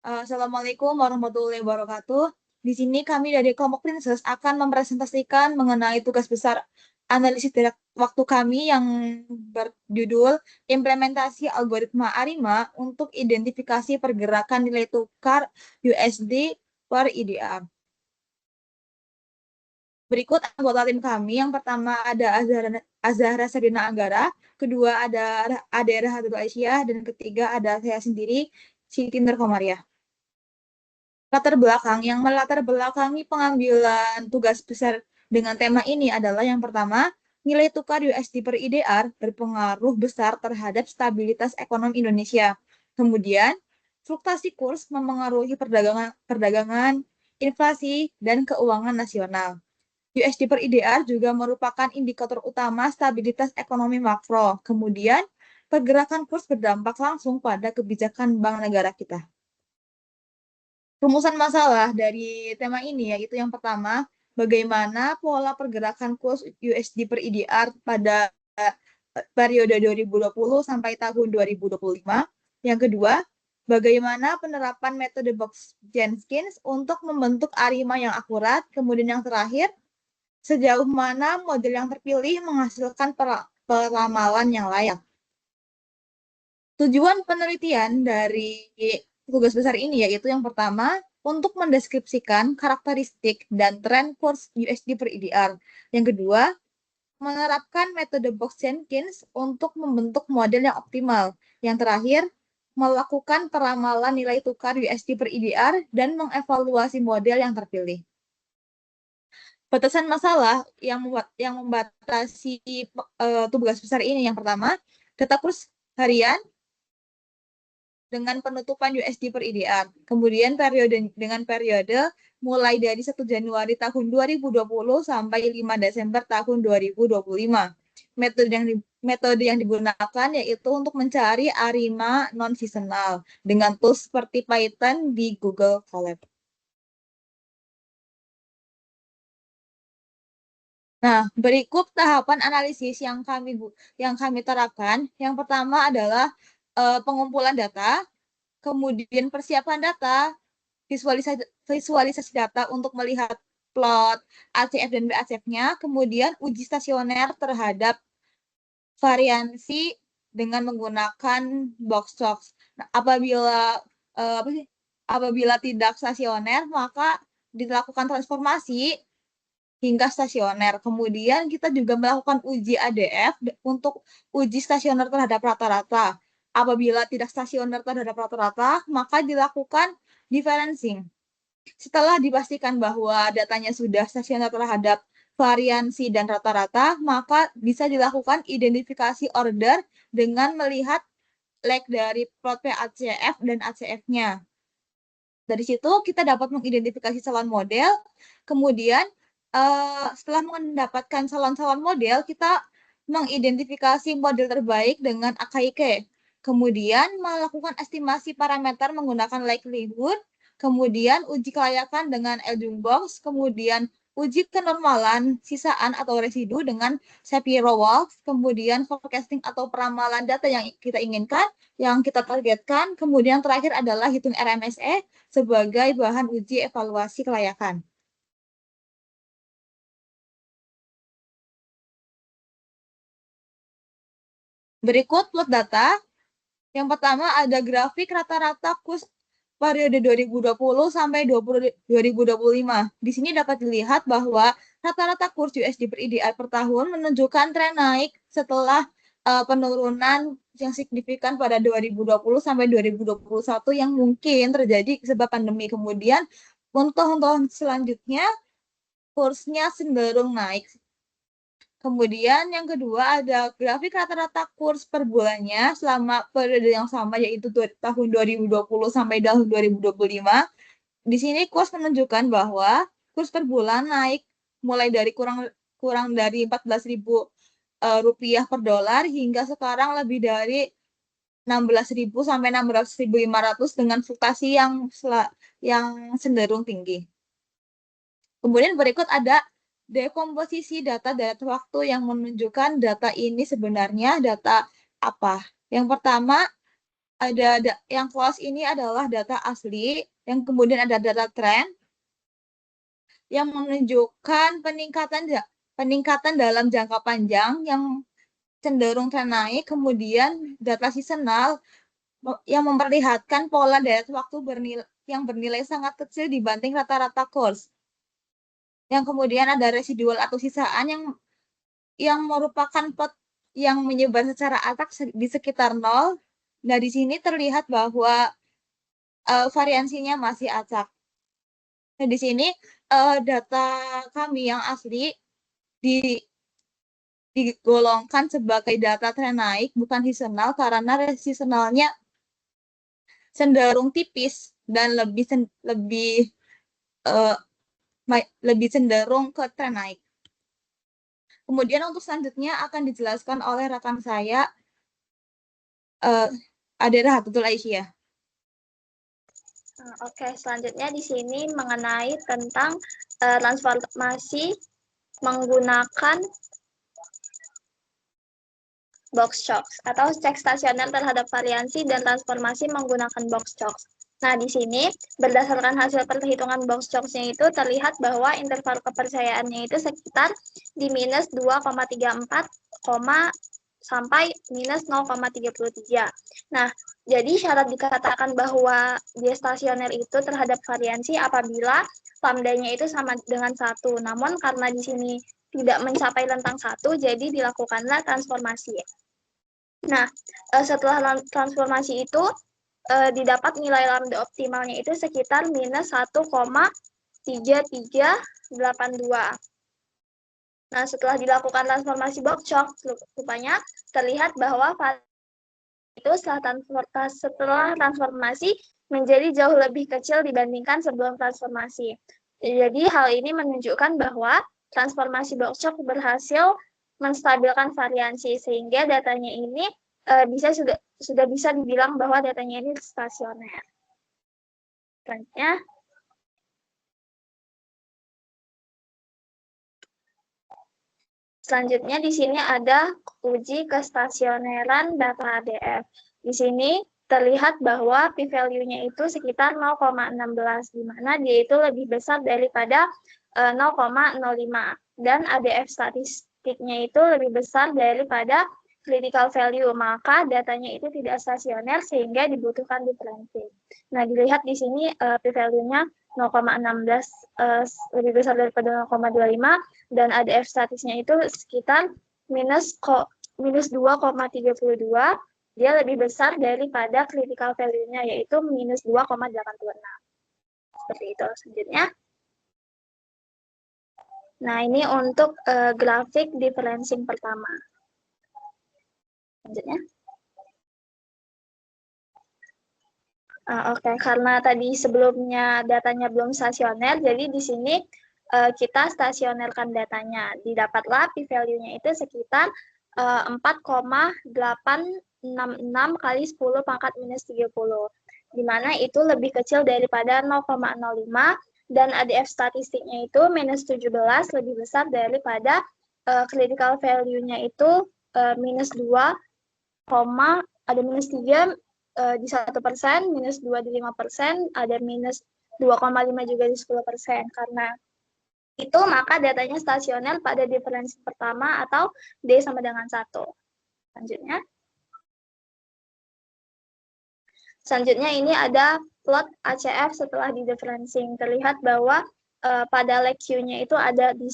Assalamualaikum warahmatullahi wabarakatuh. Di sini kami dari kelompok Princess akan mempresentasikan mengenai tugas besar analisis jarak waktu kami yang berjudul Implementasi Algoritma ARIMA untuk Identifikasi Pergerakan Nilai Tukar USD per IDR. Berikut anggota tim kami. Yang pertama ada Azahra Sabrina Anggara, kedua ada Adera Hadul Aisyah, dan ketiga ada saya sendiri, Siti Nurkomariah. Yang melatar belakangi pengambilan tugas besar dengan tema ini adalah yang pertama, nilai tukar USD per IDR berpengaruh besar terhadap stabilitas ekonomi Indonesia. Kemudian, fluktuasi kurs memengaruhi perdagangan, inflasi, dan keuangan nasional. USD per IDR juga merupakan indikator utama stabilitas ekonomi makro. Kemudian, pergerakan kurs berdampak langsung pada kebijakan bank negara kita. Rumusan masalah dari tema ini yaitu yang pertama, bagaimana pola pergerakan kurs USD per IDR pada periode 2020 sampai tahun 2025. Yang kedua, bagaimana penerapan metode Box-Jenkins untuk membentuk ARIMA yang akurat. Kemudian yang terakhir, sejauh mana model yang terpilih menghasilkan peramalan yang layak. Tujuan penelitian dari tugas besar ini yaitu yang pertama, untuk mendeskripsikan karakteristik dan tren kurs USD per IDR. Yang kedua, menerapkan metode Box-Jenkins untuk membentuk model yang optimal. Yang terakhir, melakukan peramalan nilai tukar USD per IDR dan mengevaluasi model yang terpilih. Batasan masalah yang membatasi tugas besar ini yang pertama, data kurs harian dengan penutupan USD per IDR. Kemudian dengan periode mulai dari 1 Januari tahun 2020 sampai 5 Desember tahun 2025. Metode yang digunakan yaitu untuk mencari ARIMA non-seasonal dengan tools seperti Python di Google Colab. Nah, berikut tahapan analisis yang kami terapkan. Yang pertama adalah pengumpulan data, kemudian persiapan data, visualisasi data untuk melihat plot ACF dan BACF-nya, kemudian uji stasioner terhadap variansi dengan menggunakan box. Nah, apabila tidak stasioner, maka dilakukan transformasi hingga stasioner. Kemudian kita juga melakukan uji ADF untuk uji stasioner terhadap rata-rata. Apabila tidak stasioner terhadap rata-rata, maka dilakukan differencing. Setelah dipastikan bahwa datanya sudah stasioner terhadap variansi dan rata-rata, maka bisa dilakukan identifikasi order dengan melihat lag dari plot PACF dan ACF-nya. Dari situ kita dapat mengidentifikasi calon model, kemudian setelah mendapatkan calon-calon model, kita mengidentifikasi model terbaik dengan AKIK. Kemudian melakukan estimasi parameter menggunakan likelihood, kemudian uji kelayakan dengan Eldung-Box, kemudian uji kenormalan sisaan atau residu dengan Shapiro-Wilks, kemudian forecasting atau peramalan data yang kita inginkan, yang kita targetkan, kemudian terakhir adalah hitung RMSE sebagai bahan uji evaluasi kelayakan. Berikut plot data. Yang pertama ada grafik rata-rata kurs periode 2020 sampai 2025. Di sini dapat dilihat bahwa rata-rata kurs USD per IDR per tahun menunjukkan tren naik setelah penurunan yang signifikan pada 2020 sampai 2021 yang mungkin terjadi sebab pandemi. Kemudian untuk selanjutnya kursnya cenderung naik. Kemudian yang kedua ada grafik rata-rata kurs per bulannya selama periode yang sama yaitu tahun 2020 sampai tahun 2025. Di sini kurs menunjukkan bahwa kurs per bulan naik mulai dari kurang dari 14.000 rupiah per dolar hingga sekarang lebih dari 16.000 sampai 16.500 dengan fluktuasi yang cenderung tinggi. Kemudian berikut ada dekomposisi data waktu yang menunjukkan data ini sebenarnya data apa. Yang pertama, yang close ini adalah data asli, yang kemudian ada data tren yang menunjukkan peningkatan dalam jangka panjang yang cenderung tren naik, kemudian data seasonal yang memperlihatkan pola deret waktu yang bernilai sangat kecil dibanding rata-rata course. Yang kemudian ada residual atau sisaan yang merupakan pot yang menyebar secara acak di sekitar 0. Nah, di sini terlihat bahwa variansinya masih acak. Nah, di sini data kami yang asli digolongkan sebagai data tren naik, bukan seasonal, karena seasonalnya cenderung tipis dan lebih cenderung ke tren naik. Kemudian untuk selanjutnya akan dijelaskan oleh rekan saya, Adera Hatutul Aisyah. Oke, selanjutnya di sini mengenai tentang transformasi menggunakan box shocks atau cek stasioner terhadap variansi dan transformasi menggunakan box shocks. Nah, di sini berdasarkan hasil perhitungan box shocks-nya itu terlihat bahwa interval kepercayaannya itu sekitar di minus 2,34, sampai minus 0,33. Nah, jadi syarat dikatakan bahwa dia stasioner itu terhadap variansi apabila lambdanya itu sama dengan 1. Namun karena di sini tidak mencapai rentang 1, jadi dilakukanlah transformasi. Nah, setelah transformasi itu, didapat nilai lambda optimalnya itu sekitar minus 1,3382. Nah, setelah dilakukan transformasi box shock, rupanya terlihat bahwa itu setelah transformasi menjadi jauh lebih kecil dibandingkan sebelum transformasi. Jadi hal ini menunjukkan bahwa transformasi box shock berhasil menstabilkan variansi sehingga datanya ini sudah bisa dibilang bahwa datanya ini stasioner. Selanjutnya, Selanjutnya di sini ada uji kestasioneran data ADF. Di sini terlihat bahwa p-value-nya itu sekitar 0,16, di mana dia itu lebih besar daripada 0,05. Dan ADF statistiknya itu lebih besar daripada critical value, maka datanya itu tidak stasioner sehingga dibutuhkan differencing. Nah, dilihat di sini p-value-nya 0,16 lebih besar daripada 0,25 dan ADF statisnya itu sekitar minus 2,32, dia lebih besar daripada critical value-nya yaitu minus 2,86. Seperti itu. Selanjutnya, nah ini untuk grafik differencing pertama. Selanjutnya. Oke, karena tadi sebelumnya datanya belum stasioner, jadi di sini kita stasionerkan datanya. Didapatlah p-value-nya itu sekitar 4,866 kali 10 pangkat minus 30, di mana itu lebih kecil daripada 0,05 dan ADF statistiknya itu minus 17 lebih besar daripada critical value-nya itu minus 2, ada minus 3 di 1%, minus 2 di 5%, ada minus 2,5 juga di 10%. Karena itu maka datanya stasioner pada diferensi pertama atau D sama dengan 1. Selanjutnya ini ada plot ACF setelah di differencing. Terlihat bahwa pada leg Q-nya itu ada di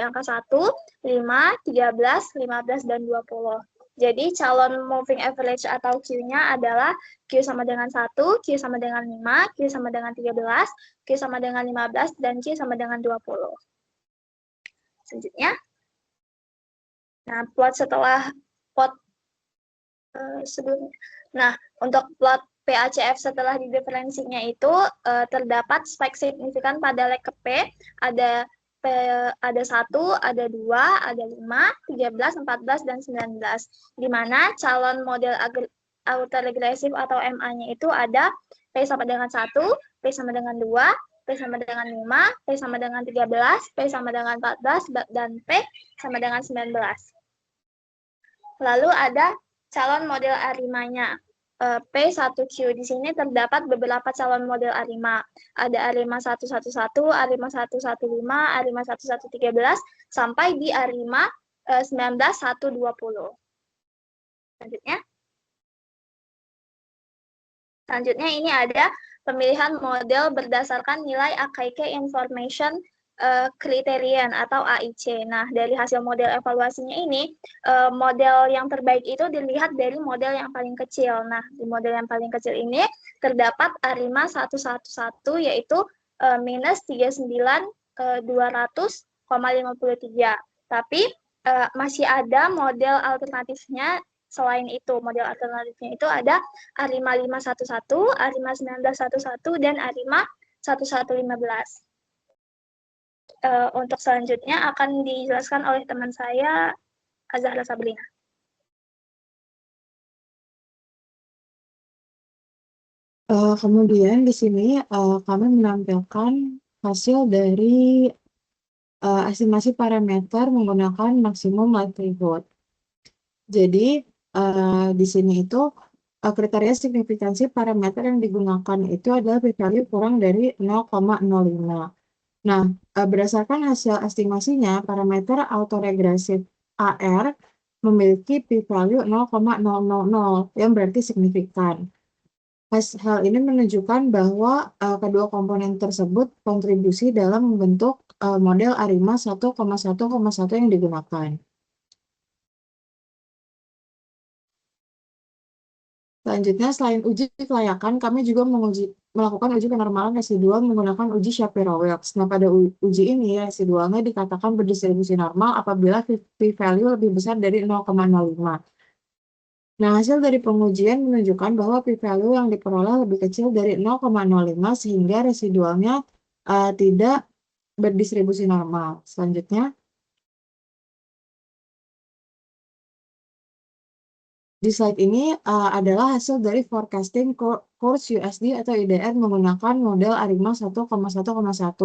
angka 1, 5, 13, 15, dan 20. Jadi calon moving average atau Q-nya adalah Q sama dengan 1, Q sama dengan 5, Q sama dengan 13, Q sama dengan 15, dan Q sama dengan 20. Selanjutnya. Nah, plot setelah plot sebelumnya. Nah, untuk plot PACF setelah di differencingnya itu terdapat spike signifikan pada leg ke P, ada 1, ada 2, ada 5, 13, 14, dan 19. Di mana calon model autoregresif atau MA-nya itu ada P sama dengan 1, P sama dengan 2, P sama dengan 5, P sama dengan 13, P sama dengan 14, dan P sama dengan 19. Lalu ada calon model arimanya. P1Q. Di sini terdapat beberapa calon model A5. Ada A5 111, A5 115, A5 1113, sampai di A5 19120. Selanjutnya ini ada pemilihan model berdasarkan nilai AKK Information Criterion atau AIC. Nah, dari hasil model evaluasinya ini, model yang terbaik itu dilihat dari model yang paling kecil. Nah, di model yang paling kecil ini terdapat A5 111 yaitu minus 39.200,53. Tapi masih ada model alternatifnya. Selain itu, model alternatifnya itu ada A5511, A51911, dan A51115. Untuk selanjutnya akan dijelaskan oleh teman saya, Azahra Sabrina. Kemudian di sini kami menampilkan hasil dari estimasi parameter menggunakan maksimum likelihood. Jadi di sini itu kriteria signifikansi parameter yang digunakan itu adalah p-value kurang dari 0,05. Nah, berdasarkan hasil estimasinya, parameter autoregresif AR memiliki p-value 0,000 yang berarti signifikan. Hal ini menunjukkan bahwa kedua komponen tersebut kontribusi dalam membentuk model ARIMA 1,1,1 yang digunakan. Selanjutnya, selain uji kelayakan, kami juga melakukan uji kenormalan residual menggunakan uji Shapiro-Wilks. Nah, pada uji ini, residualnya dikatakan berdistribusi normal apabila p-value lebih besar dari 0,05. Nah, hasil dari pengujian menunjukkan bahwa p-value yang diperoleh lebih kecil dari 0,05 sehingga residualnya tidak berdistribusi normal. Selanjutnya, di slide ini adalah hasil dari forecasting course USD atau IDR menggunakan model ARIMA 1,1,1.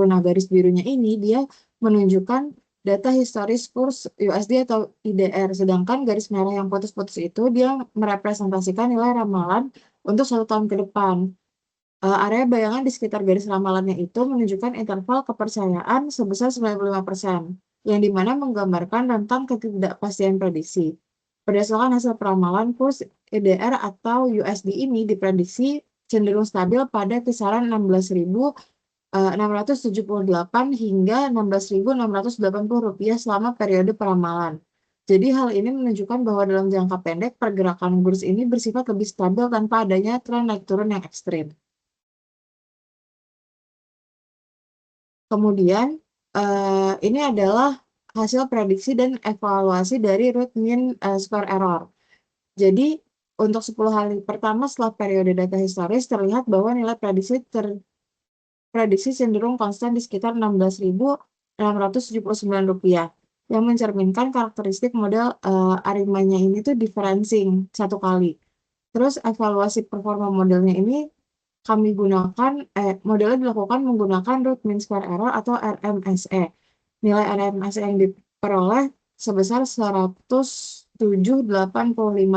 Nah, garis birunya ini dia menunjukkan data historis kurs USD atau IDR, sedangkan garis merah yang putus-putus itu dia merepresentasikan nilai ramalan untuk 1 tahun ke depan. Area bayangan di sekitar garis ramalannya itu menunjukkan interval kepercayaan sebesar 95%, yang dimana menggambarkan rentang ketidakpastian prediksi. Berdasarkan hasil peramalan, kurs IDR atau USD ini diprediksi cenderung stabil pada kisaran 16.678 hingga 16.680 rupiah selama periode peramalan. Jadi hal ini menunjukkan bahwa dalam jangka pendek pergerakan kurs ini bersifat lebih stabil tanpa adanya tren naik turun yang ekstrim. Kemudian ini adalah hasil prediksi dan evaluasi dari root mean square error. Jadi untuk 10 hari pertama setelah periode data historis terlihat bahwa nilai prediksi cenderung konstan di sekitar 16.679 rupiah, yang mencerminkan karakteristik model ARIMA-nya ini tuh differencing 1 kali. Terus evaluasi performa modelnya ini kami gunakan, modelnya dilakukan menggunakan root mean square error atau RMSE. Nilai RMSE yang diperoleh sebesar 107.85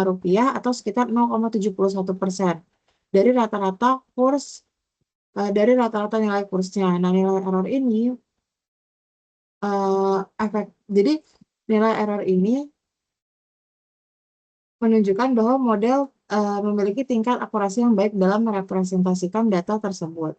rupiah atau sekitar 0,71% dari rata-rata kurs dari rata-rata nilai kursnya. Nah, nilai error ini jadi nilai error ini menunjukkan bahwa model memiliki tingkat akurasi yang baik dalam merepresentasikan data tersebut.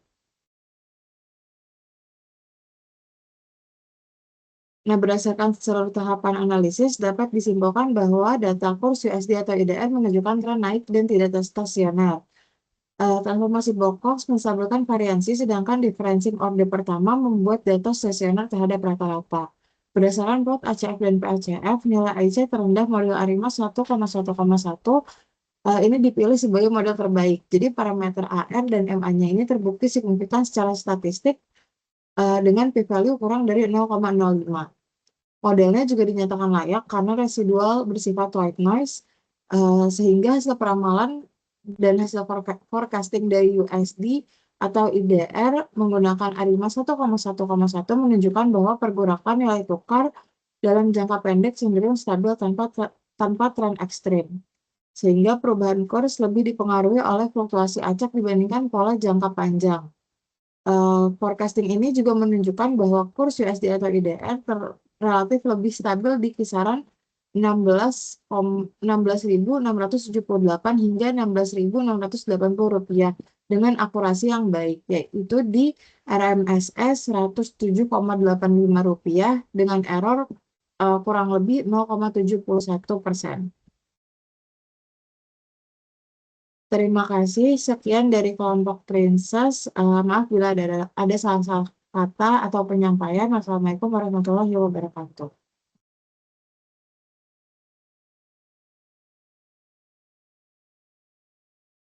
Nah, berdasarkan seluruh tahapan analisis, dapat disimpulkan bahwa data kurs USD atau IDR menunjukkan tren naik dan tidak stasioner. Transformasi box menstabilkan variansi, sedangkan differencing order pertama membuat data stasioner terhadap rata-rata. Berdasarkan plot ACF dan PACF, nilai AIC terendah model ARIMA 1,1,1 ini dipilih sebagai model terbaik. Jadi parameter AR dan MA-nya ini terbukti signifikan secara statistik dengan p-value kurang dari 0,05. Modelnya juga dinyatakan layak karena residual bersifat white noise, sehingga hasil peramalan dan hasil forecasting dari USD atau IDR menggunakan ARIMA 1,1,1 menunjukkan bahwa pergerakan nilai tukar dalam jangka pendek cenderung stabil tanpa tren ekstrim. sehingga perubahan kurs lebih dipengaruhi oleh fluktuasi acak dibandingkan pola jangka panjang. Forecasting ini juga menunjukkan bahwa kurs USD atau IDR relatif lebih stabil di kisaran 16.678 hingga 16.680 rupiah dengan akurasi yang baik, yaitu di RMSS 107,85 rupiah dengan error kurang lebih 0,71%. Terima kasih. Sekian dari kelompok Princess. Maaf bila ada salah-salah kata atau penyampaian. Wassalamualaikum warahmatullahi wabarakatuh.